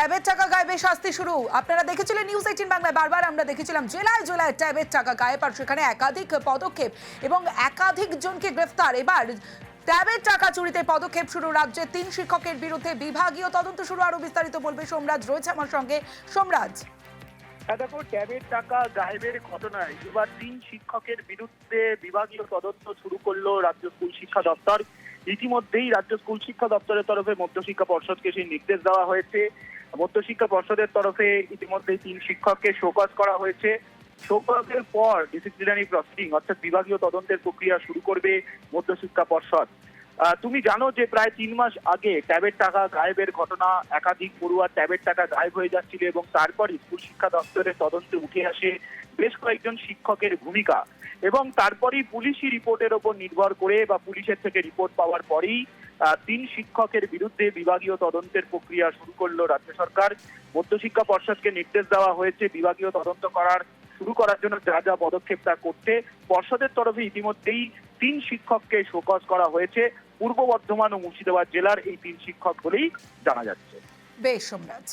ট্যাবের টাকা গায়েবে শাস্তি শুরু। আপনারা দেখেছিলেন নিউজ 18 বাংলায় বারবার আমরা দেখেছিলাম জেলায় জেলায় ট্যাবের টাকা গায়েব, আর সেখানে একাধিক পদক্ষেপ এবং একাধিক জনকে গ্রেফতার। এবার ট্যাবের টাকা চুরিতে পদক্ষেপ শুরু রাজ্যে 3 শিক্ষকের বিরুদ্ধে বিভাগীয় তদন্ত শুরু। আরো বিস্তারিত বলবে সোমরাজ, রয়েছে আমার সঙ্গে। সোমরাজ, দেখো, ট্যাবের টাকা গায়েবের ঘটনায় এবার 3 শিক্ষকের বিরুদ্ধে বিভাগীয় তদন্ত শুরু করলো রাজ্য স্কুল শিক্ষা দপ্তর। ইতিমধ্যেই রাজ্য স্কুল শিক্ষা দপ্তরের তরফে মধ্যশিক্ষা পর্ষদকে সেই নির্দেশ দেওয়া হয়েছে। মধ্যশিক্ষা পর্ষদের তরফে ইতিমধ্যেই 3 শিক্ষককে শোকজ করা হয়েছে। শোকজের পর ডিসিপ্লিনারি প্রসিডিং অর্থাৎ বিভাগীয় তদন্তের প্রক্রিয়া শুরু করবে মধ্যশিক্ষা পর্ষদ। তুমি জানো যে প্রায় 3 মাস আগে ট্যাবের টাকা গায়েবের ঘটনা, একাধিক পড়ুয়ার ট্যাবের টাকা গায়েব হয়ে যাচ্ছিল এবং তারপরই স্কুল শিক্ষা দপ্তরের তদন্তে উঠে আসে বেশ কয়েকজন শিক্ষকের ভূমিকা, এবং তারপরই পুলিশি রিপোর্টের ওপর নির্ভর করে বা পুলিশের থেকে রিপোর্ট পাওয়ার পরেই 3 শিক্ষকের বিরুদ্ধে বিভাগীয় তদন্তের প্রক্রিয়া শুরু করলো রাজ্য সরকার। মধ্যশিক্ষা পর্ষদকে নির্দেশ দেওয়া হয়েছে বিভাগীয় তদন্ত শুরু করার জন্য যা যা পদক্ষেপ তা করতে। পর্ষদের তরফে ইতিমধ্যেই 3 শিক্ষককে শোকজ করা হয়েছে। পূর্ব বর্ধমান ও মুর্শিদাবাদ জেলার এই 3 শিক্ষক বলেই জানা যাচ্ছে। বেশ সোমরাজ।